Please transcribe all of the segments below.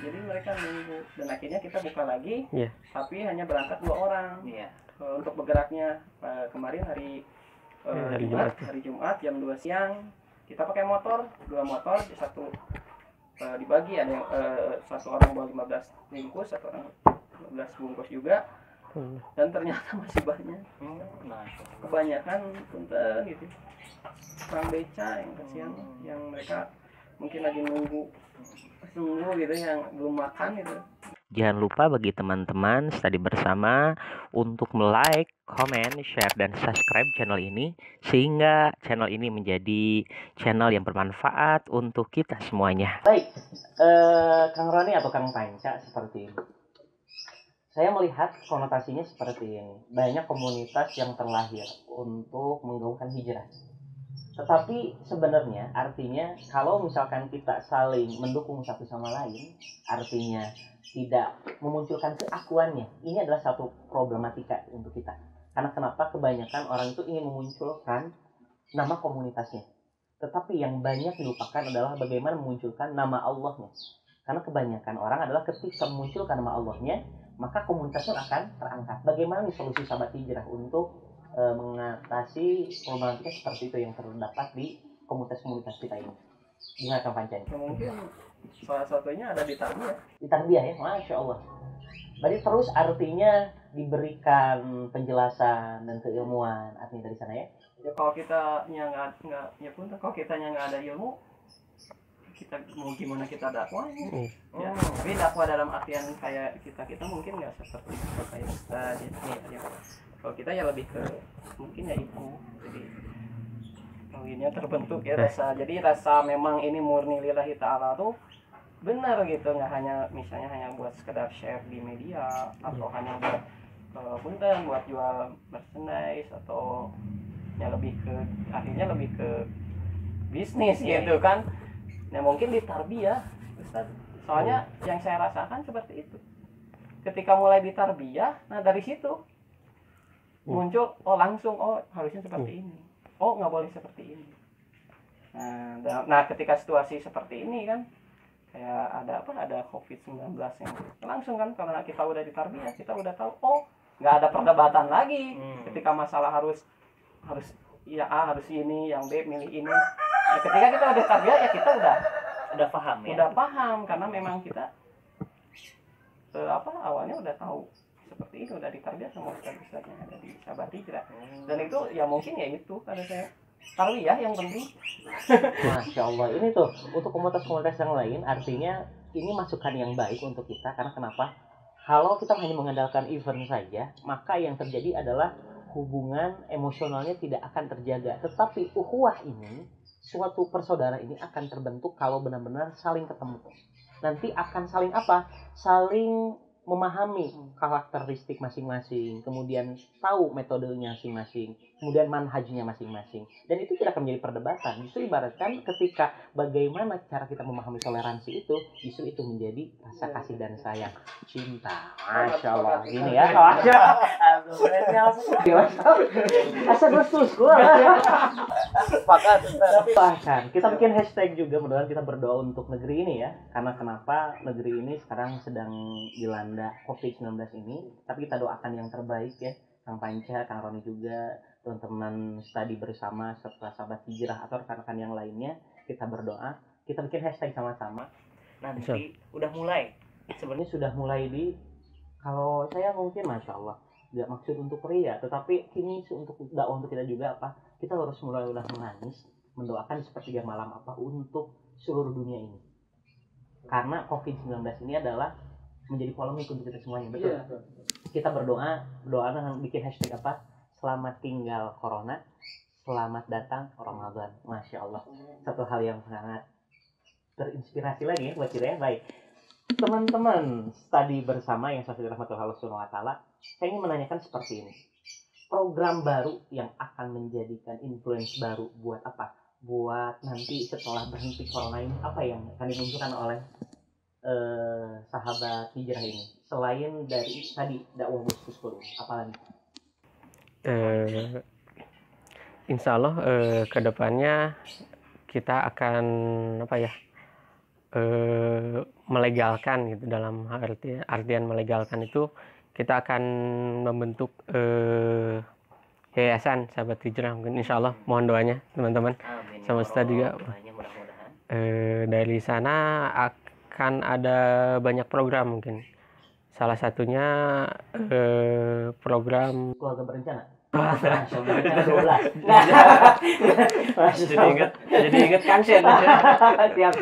jadi mereka nunggu dan akhirnya kita buka lagi, tapi hanya berangkat 2 orang. Untuk bergeraknya kemarin hari Jumat jam 2 siang kita pakai motor, 2 motor, satu dibagi, ada yang satu orang bawa 15 bungkus, satu orang 15 bungkus juga. Dan ternyata masih banyak, kebanyakan punten gitu, orang beca yang kasihan, yang mereka mungkin lagi nunggu gitu, yang belum makan gitu. Jangan lupa bagi teman-teman Study Bersama untuk like, komen, share, dan subscribe channel ini, sehingga channel ini menjadi channel yang bermanfaat untuk kita semuanya. Baik, Kang Roni atau Kang Panca seperti ini. Saya melihat konotasinya seperti ini. Banyak komunitas yang terlahir untuk menggaungkan hijrah. Tetapi sebenarnya artinya kalau misalkan kita saling mendukung satu sama lain, artinya tidak memunculkan keakuannya. Ini adalah satu problematika untuk kita. Karena kenapa kebanyakan orang itu ingin memunculkan nama komunitasnya. Tetapi yang banyak dilupakan adalah bagaimana memunculkan nama Allahnya. Karena kebanyakan orang adalah ketika memunculkan nama Allahnya, maka komunitasnya akan terangkat. Bagaimana nih solusi sahabat hijrah untuk mengatasi problematika seperti itu yang terdapat di komunitas-komunitas kita ini? Gimana Kang Panca? Mungkin salah satunya ada di tarbiyah. Di tarbiyah ya, Masya Allah. Berarti terus artinya diberikan penjelasan dan keilmuan artinya dari sana ya? Ya kalau kitanya nggak ya pun kalau kitanya nggak ada ilmu, kita mau gimana kita dakwahnya? Ya, tapi dakwah dalam artian kayak kita mungkin nggak seperti kayak Ustaz ya. Kalau kita ya lebih ke mungkin ya ibu, jadi tauhidnya terbentuk ya rasa. Jadi rasa memang ini murni lillahi ta'ala tuh benar gitu, nggak hanya misalnya hanya buat sekedar share di media atau hanya buat punten buat jual merchandise, atau ya lebih ke akhirnya lebih ke bisnis gitu kan. Nah mungkin di tarbiyah Ustaz, soalnya yang saya rasakan seperti itu. Ketika mulai di tarbiyah, nah dari situ muncul langsung harusnya seperti ini, nggak boleh seperti ini. Nah ketika situasi seperti ini kan kayak ada COVID-19 yang langsung kan, karena kita udah di tarbiyah, kita udah tahu nggak ada perdebatan lagi. Ketika masalah harus ya A harus ini, yang B milih ini. Nah, ketika kita udah tarbiyah ya kita udah paham ya. Udah paham karena memang kita awalnya udah tahu seperti itu, udah ditarbiyah sama ustaz-ustaz yang ada di sahabat hijrah. Dan itu ya mungkin ya itu kata saya tarbiyah yang penting. Masya Allah, ini tuh untuk komunitas-komunitas yang lain artinya ini masukan yang baik untuk kita. Karena kenapa? Kalau kita hanya mengandalkan event saja, maka yang terjadi adalah hubungan emosionalnya tidak akan terjaga. Tetapi ukhuwah ini, suatu persaudaraan ini akan terbentuk kalau benar-benar saling ketemu. Nanti akan saling apa? Saling memahami karakteristik masing-masing, kemudian tahu metodenya masing-masing, kemudian manhajnya masing-masing. Dan itu tidak akan menjadi perdebatan. Justru ibaratkan ketika bagaimana cara kita memahami toleransi itu, justru itu menjadi rasa kasih dan sayang, cinta. Masya Allah, gini ya. Asal betul sekolah. Bahkan kita bikin hashtag juga, mudah-mudahan kita berdoa untuk negeri ini ya. Karena kenapa negeri ini sekarang sedang dilanda COVID-19 ini, tapi kita doakan yang terbaik ya, Kang Panca, Kang Roni juga, teman-teman Study Bersama serta sahabat hijrah atau rekan-rekan yang lainnya, kita berdoa, kita bikin hashtag sama-sama. Nanti udah mulai, sebenarnya sudah mulai kalau saya mungkin Masya Allah, tidak maksud untuk pria, tetapi ini untuk dakwah untuk kita juga kita harus mulai menangis, mendoakan sepertiga malam untuk seluruh dunia ini. Karena COVID-19 ini adalah menjadi polemik untuk kita semuanya, betul? Yeah. Kita berdoa dengan bikin hashtag selamat tinggal corona, selamat datang Ramadan. Masya Allah, satu hal yang sangat terinspirasi lagi ya buat kita ya. Baik, teman-teman Study Bersama yang saya dirahmati Allah Subhanahu wa Ta'ala, saya ingin menanyakan seperti ini. Program baru yang akan menjadikan influence baru buat buat nanti setelah berhenti corona ini, apa yang akan dimunculkan oleh sahabat hijrah ini selain dari tadi dakwah Gus apalagi? Insya Allah kedepannya kita akan melegalkan gitu. Dalam artian melegalkan itu kita akan membentuk yayasan Sahabat Hijrah, mungkin insya Allah mohon doanya teman-teman. Amin. Sama Ustadz juga. Doanya mudah-mudahan. Dari sana akan ada banyak program, mungkin salah satunya program Keluarga berencana. jadi inget kan sih. Siap.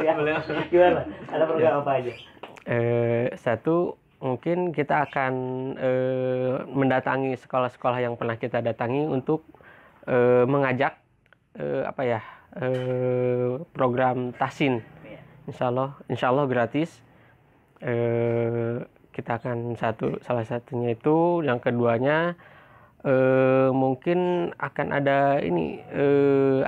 Gimana? Ada program apa aja? Satu, mungkin kita akan mendatangi sekolah-sekolah yang pernah kita datangi untuk mengajak program tahsin. Insya Allah gratis. Kita akan salah satunya itu. Yang keduanya mungkin akan ada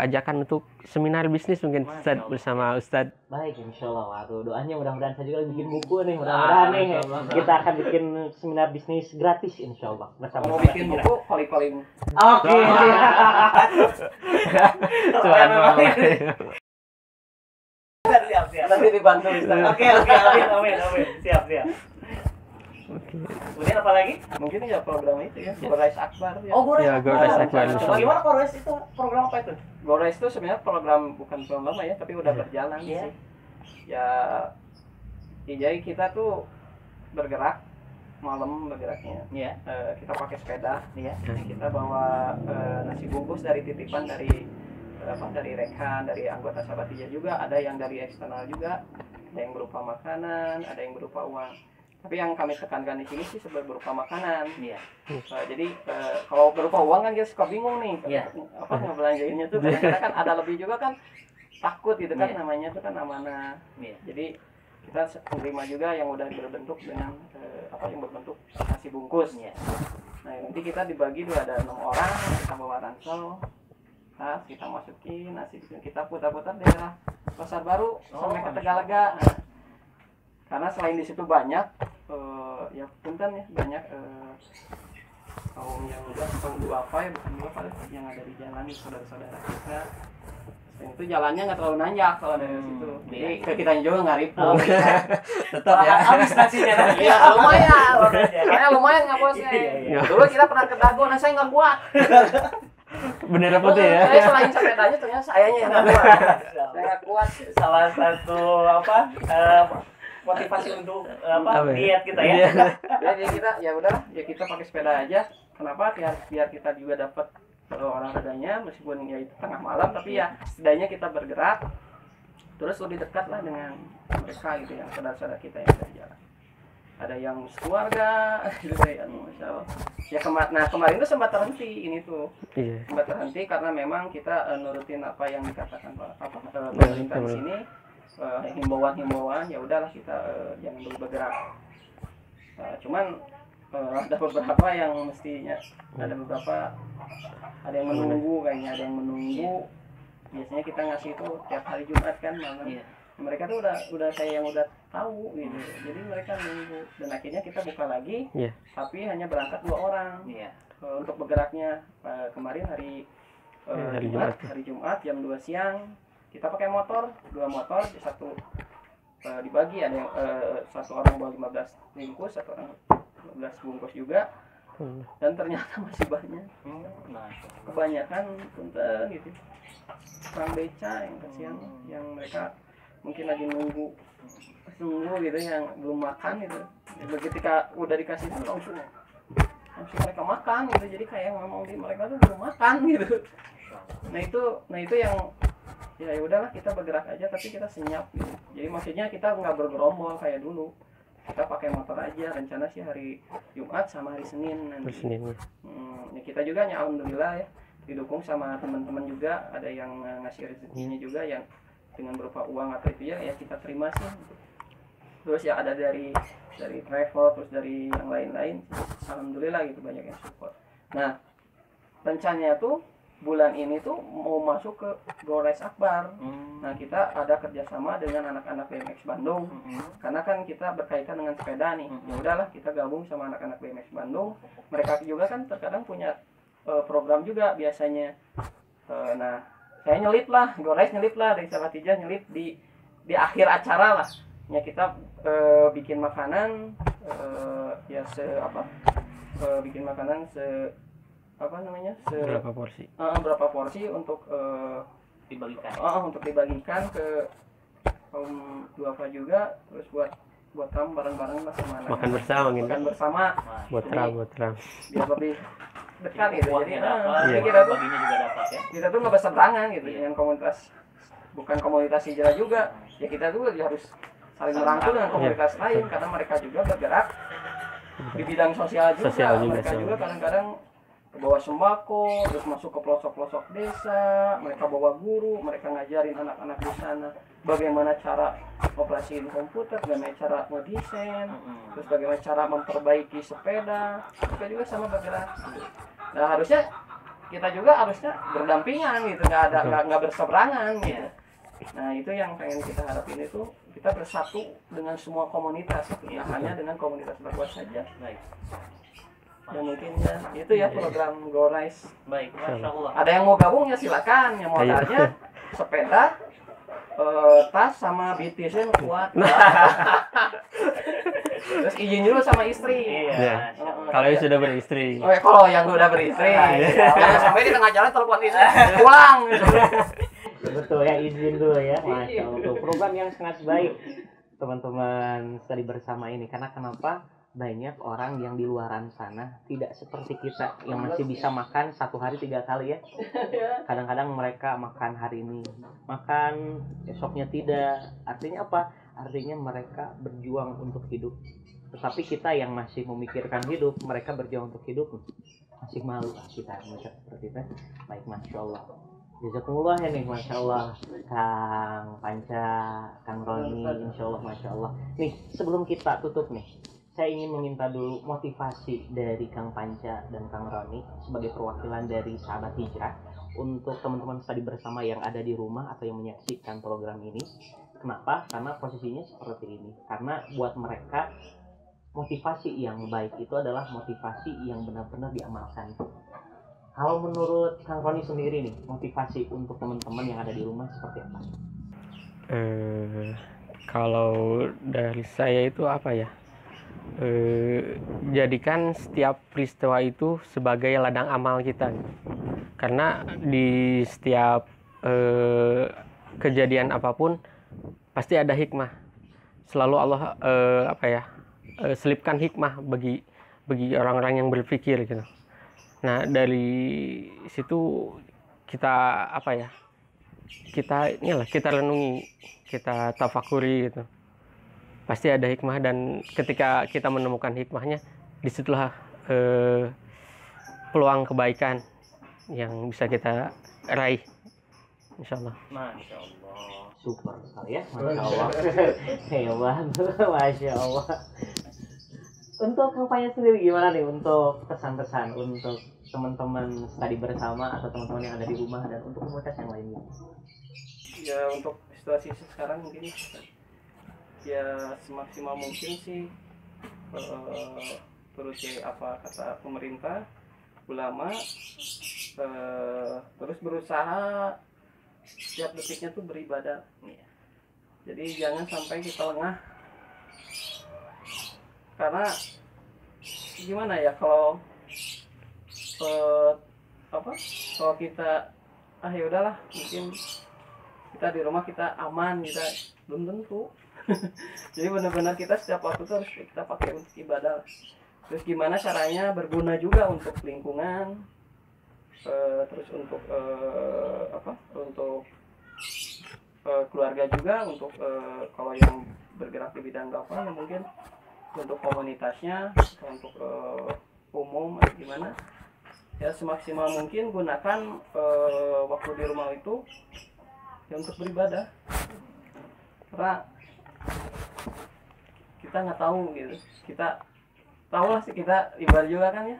ajakan untuk seminar bisnis mungkin Ustadz, bersama Ustadz. Baik, insya Allah. Waduh, doanya mudah-mudahan saya juga bikin buku nih. Mudah-mudahan nih kita akan bikin seminar bisnis gratis insya Allah. Mau bikin buku calling. Oke. Siap. Nanti dibantu Ustaz. Oke. Amin. Siap. Kemudian apa lagi? Mungkin ya program itu ya, Gores Akbar ya. Oh, Gores Ya, Gores Akbar. Bagaimana Gores itu? Program apa itu? Gores itu sebenarnya bukan program lama ya, tapi udah berjalan Iya. sih. Ya, jadi kita tuh bergerak malam bergeraknya. Iya. Kita pakai sepeda. Iya. Kita bawa nasi bungkus dari titipan dari rekan, dari anggota Sahabat Hijrah juga, ada yang dari eksternal juga, ada yang berupa makanan, ada yang berupa uang. Tapi yang kami tekankan di sini sih berupa makanan. Iya. Jadi kalau berupa uang kan kita suka bingung nih. Iya. Apa ngebelanjainnya tuh kadang-kadang kan ada lebih juga kan takut gitu kan, Iya. namanya tuh kan amanah. Iya. Jadi kita menerima juga yang udah berbentuk dengan yang berbentuk nasi bungkus. Iya. Nah nanti kita dibagi dua, ada 6 orang, kita bawa ransel, kita masukin nasi, kita putar-putar daerah Pasar Baru sampai ke Tegalega. Nah, karena selain di situ banyak ya punten ya, banyak kaum yang udah kaum duafa ya, bukan duafa yang ada di jalan, saudara-saudara kita. Dan itu jalannya nggak terlalu nanjak kalau dari situ, jadi kita juga nggak ribut. Tetap ya. Habis nasinya nanti. Iya lumayan nggak bosnya. Dulu kita pernah ke Dago, nah saya nggak kuat. Bener apa tuh ya? Saya selain sepedanya ternyata sayanya yang nggak kuat. Saya nggak kuat. Salah satu motivasi untuk diet kita ya. Iya. Jadi kita kita pakai sepeda aja. Kenapa? Biar kita juga dapat olahraganya, meskipun ya itu tengah malam, tapi ya setidaknya kita bergerak terus lebih dekat lah dengan mereka gitu, yang saudara-saudara kita yang ada di jalan. Ada yang keluarga gitu ya, Masya Allah. Ya kemarin tuh sempat terhenti ini tuh. Iya. Sempat terhenti karena memang kita nurutin apa yang dikatakan pemerintah di sini, himbauan ya udahlah kita jangan dulu bergerak. Cuman ada beberapa yang mestinya ada yang menunggu kayaknya, ada yang menunggu. Biasanya kita ngasih itu tiap hari Jumat kan malam. Iya. Mereka tuh udah kayak yang udah tahu gitu, jadi mereka nunggu, dan akhirnya kita buka lagi. Iya. Tapi hanya berangkat 2 orang. Iya. Untuk bergeraknya kemarin hari Jumat jam 2 siang kita pakai motor, 2 motor, satu dibagi, ada yang satu orang bawa 15 bungkus, satu orang 15 bungkus juga. Dan ternyata masih banyak. Kebanyakan punten gitu, orang beca yang kasihan, yang mereka mungkin lagi nunggu gitu, yang belum makan gitu. Begitu udah dikasih itu langsung mereka makan gitu, jadi kayak ngomong di mereka tuh belum makan gitu. Nah itu yang ya udahlah, kita bergerak aja tapi kita senyap gitu. Jadi maksudnya kita nggak bergerombol kayak dulu, kita pakai motor aja. Rencana sih hari Jumat sama hari Senin nanti. Ya kita juga ya alhamdulillah ya didukung sama teman-teman juga, ada yang ngasih rezekinya juga yang dengan berupa uang atau itu ya kita terima sih. Terus ya ada dari travel, terus dari yang lain-lain, alhamdulillah gitu banyak yang support. Nah rencananya tuh bulan ini tuh mau masuk ke Gores Akbar. Nah kita ada kerjasama dengan anak-anak BMX Bandung, karena kan kita berkaitan dengan sepeda nih. Ya udahlah kita gabung sama anak-anak BMX Bandung. Mereka juga kan terkadang punya program juga biasanya. Nah saya nyelip lah, Gores nyelip lah, dari Sahabat Hijrah nyelip di akhir acara lah. ya kita bikin makanan ya bikin makanan Berapa porsi? berapa porsi untuk dibagikan ke kaum duafa juga, terus buat kamu bareng-bareng lah sama anak. Makan bersama gitu. Makan bersama. Buat terang. Biar lebih dekat gitu. Jadi Iya. kita tuh Baginya juga dapat ya. kita tuh nggak berseberangan gitu dengan komunitas, bukan komunitas hijrah juga. Ya kita tuh harus saling merangkul dengan komunitas lain karena mereka juga bergerak di bidang sosial juga. Mereka juga kadang-kadang bawa sembako, terus masuk ke pelosok-pelosok desa, mereka bawa guru, mereka ngajarin anak-anak di sana bagaimana cara operasiin komputer, bagaimana cara ngedesain, terus bagaimana cara memperbaiki sepeda. Mereka juga sama bergerak. Nah kita juga harusnya berdampingan gitu, nggak berseberangan gitu. Nah itu yang pengen kita harapin, itu kita bersatu dengan semua komunitas, ya, hanya dengan komunitas berbuat saja. Baik. Ya mungkin ya itu ya program Go Rise. Baik, Masya Allah. Ada yang mau gabung ya silakan, yang modalnya sepeda, tas sama BTS kuat. Terus izin dulu sama istri. Iya. Kalau yang sudah beristri. Oh ya, kalau yang udah beristri. Jangan sampai di tengah jalan telepon istri pulang gitu. Betul ya, izin dulu ya. Masya Allah, program yang sangat baik teman-teman Study Bersama ini. Karena kenapa? Banyak orang yang di luaran sana tidak seperti kita yang masih bisa makan 1 hari 3 kali ya. Kadang-kadang mereka makan hari ini, makan esoknya tidak. Artinya apa? Artinya mereka berjuang untuk hidup. Tetapi kita yang masih memikirkan hidup, mereka berjuang untuk hidup, masih malu kita mengucap seperti itu. Baik, Masya Allah. Jazakumullah ya nih, Masya Allah. Kang Panca, Kang Roni, Insya Allah, Masya Allah. Nih, sebelum kita tutup nih, saya ingin meminta dulu motivasi dari Kang Panca dan Kang Roni sebagai perwakilan dari Sahabat Hijrah untuk teman-teman Study Bersama yang ada di rumah atau yang menyaksikan program ini. Kenapa? Karena posisinya seperti ini. Karena buat mereka motivasi yang baik itu adalah motivasi yang benar-benar diamalkan. Kalau menurut Kang Roni sendiri nih, motivasi untuk teman-teman yang ada di rumah seperti apa? Kalau dari saya itu apa ya? Jadikan setiap peristiwa itu sebagai ladang amal kita, karena di setiap kejadian apapun pasti ada hikmah. Selalu Allah selipkan hikmah bagi orang-orang yang berpikir gitu. Nah dari situ kita kita renungi, kita tafakuri gitu. Pasti ada hikmah, dan ketika kita menemukan hikmahnya, disitulah peluang kebaikan yang bisa kita raih, insya Allah. Masya Allah. Super sekali ya, Masya Allah. Hebat, Masya Allah. Untuk kampanye sendiri gimana nih, untuk pesan-pesan untuk teman-teman Study Bersama atau teman-teman yang ada di rumah dan untuk komunitas yang lainnya? Ya untuk situasi sekarang mungkin ya semaksimal mungkin sih terus apa kata pemerintah, ulama, terus berusaha setiap detiknya tuh beribadah. Jadi jangan sampai kita lengah, karena gimana ya, kalau kalau kita ya udahlah, mungkin kita di rumah kita aman, kita belum tentu. Jadi benar-benar kita setiap waktu tuh harus kita pakai untuk ibadah. Terus gimana caranya berguna juga untuk lingkungan, terus untuk keluarga juga, untuk kalau yang bergerak di bidang dakwah, mungkin untuk komunitasnya, untuk umum atau gimana. Ya semaksimal mungkin gunakan waktu di rumah itu ya untuk beribadah. Karena kita nggak tahu gitu, kita tahu lah sih, kita ibadah juga kan ya,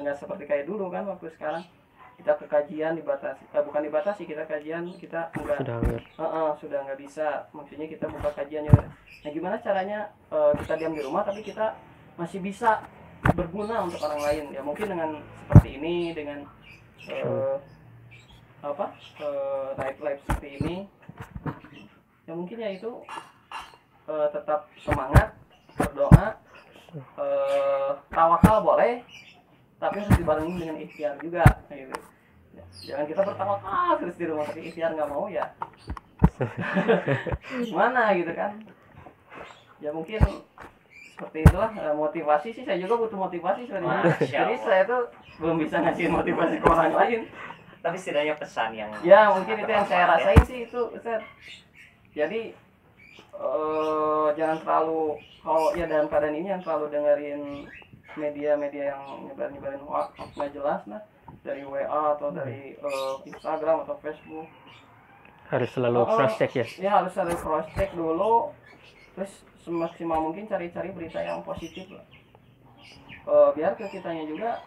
nggak seperti kayak dulu kan. Waktu sekarang kita ke kajian dibatasi, bukan dibatasi, kita kajian kita enggak, sudah nggak bisa, maksudnya kita buka kajian ya. Nah gimana caranya kita diam di rumah tapi kita masih bisa berguna untuk orang lain ya, mungkin dengan seperti ini, dengan live seperti ini ya, mungkin ya itu tetap semangat, berdoa, tawakal boleh, tapi harus dibarengi dengan ikhtiar juga gitu. Jangan kita bertawakal terus di rumah tapi ikhtiar nggak mau ya gimana gitu kan. Ya mungkin seperti itulah. Motivasi sih, saya juga butuh motivasi sebenarnya. Jadi saya tuh belum bisa ngasih motivasi ke orang lain, Tapi setidaknya pesan yang ya mungkin itu yang saya rasain sih itu Ustaz. Jadi jangan terlalu, kalau ya dalam keadaan ini yang terlalu dengerin media-media yang nyebarin hoax nggak jelas lah, dari WA atau dari Instagram atau Facebook. Harus selalu cross check ya. Ya harus selalu cross check dulu, terus semaksimal mungkin cari-cari berita yang positif lah. Biar ke kitanya juga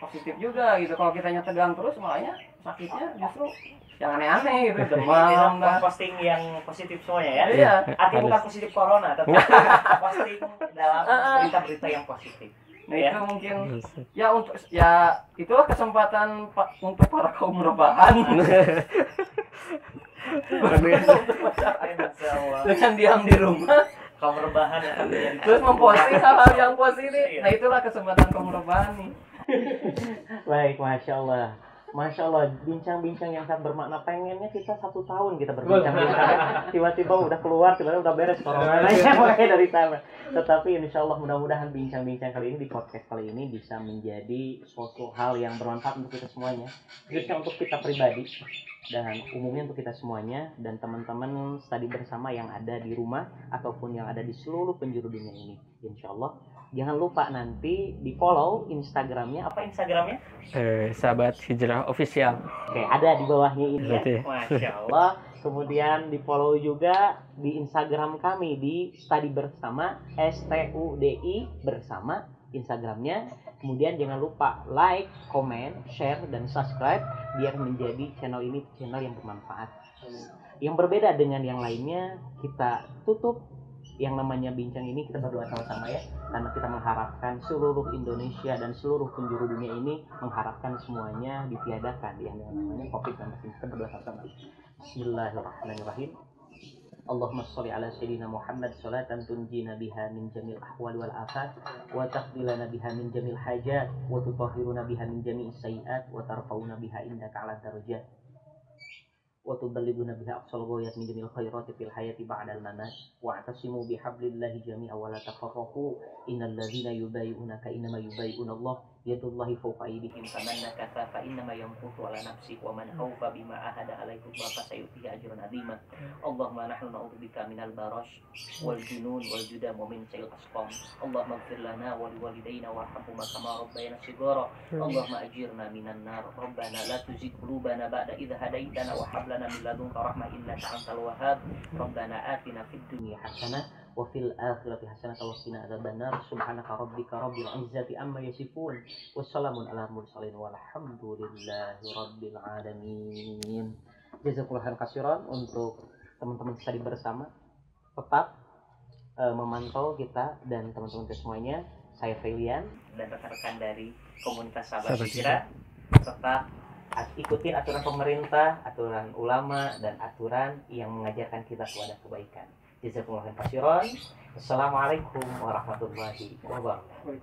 positif juga gitu. Kalau kitanya tegang terus makanya sakitnya justru yang aneh-aneh gitu, demam lah. posting yang positif semuanya ya. Iya. Artinya bukan Harus. positif corona, tapi posting dalam berita-berita yang positif. Nah Ya. itu mungkin ya untuk ya itulah kesempatan untuk para kaum rebahan dengan diam di rumah Kaum rebahan yang akan menjadi terus memposting hal-hal yang positif. Nah itulah kesempatan kaum rebahan nih. Baik, Masya Allah, bincang-bincang yang sangat bermakna. Pengennya kita 1 tahun kita berbincang-bincang, tiba-tiba udah keluar, tiba-tiba udah beres corona makanya dari sana. Tetapi insya Allah mudah-mudahan bincang-bincang kali ini di podcast kali ini bisa menjadi suatu hal yang bermanfaat untuk kita semuanya, khususnya untuk kita pribadi dan umumnya untuk kita semuanya dan teman-teman studi bersama yang ada di rumah ataupun yang ada di seluruh penjuru dunia ini. Insya Allah jangan lupa nanti di follow Instagramnya. Apa Instagramnya? Sahabat Hijrah Official. Oke, ada di bawahnya ini ya. Betul. Masya Allah. Kemudian di follow juga di Instagram kami di Studi Bersama, STUDI Bersama Instagramnya. Kemudian jangan lupa like, comment, share, dan subscribe biar menjadi channel ini channel yang bermanfaat. Yang berbeda dengan yang lainnya, kita tutup yang namanya bincang ini, kita berdoa sama-sama ya, karena kita mengharapkan seluruh Indonesia dan seluruh penjuru dunia ini mengharapkan semuanya ditiadakan yang namanya COVID-19. Kita berdoa sama-sama. Bismillahirrahmanirrahim. Allahumma sholli ala sayyidina Muhammad salatan tunjina biha min jamil ahwal wal afat wa taqbilana biha min jamil hajat wa tutahhiruna biha min jami'is sayiat wa tarfa'una biha indaka ala darajat wa tuballighuna biha aqsal ghayat min jamil khairati fil hayati ba'dal mamat wa atasimu bihablillahi jami'a wa la tafarraqu innal ladzina yubayyi'unaka innama yubayyi'una Allah yadullahi fawqa aydihim faman nakatha fa innama yanqutu ala nafsihi wa man awfa bima ahada alaihi wa fasayutihi ajran azima. Allahumma nahnu na'udzubika minal barash wal junun wal judam wa min sayyi'il asqam. Allahumma ighfir lana wa liwalidayna warhamhuma kama rabbayana shighara. Allahumma ajirna minan nar. Rabbana la tuzigh qulubana ba'da idh hadaytana wa hab lana min ladunka rahmah innaka antal wahhab. Rabbana atina fid dunya hasanah wa fil akhirati hasanah wa qina adzabannar. Subhanaka rabbika rabbil izzati amma yasifun. Wassalamun ala mursalin walhamdulillahi rabbil alamin. Jazakumullah khairan untuk teman-teman Studi Bersama. Tetap memantau kita dan teman-teman kita semuanya. Saya Felian dan rekan-rekan dari komunitas Sahabat Hijrah. Tetap ikutin aturan pemerintah, aturan ulama, dan aturan yang mengajarkan kita kepada kebaikan. Jazakumullah khairan. Assalamualaikum warahmatullahi wabarakatuh.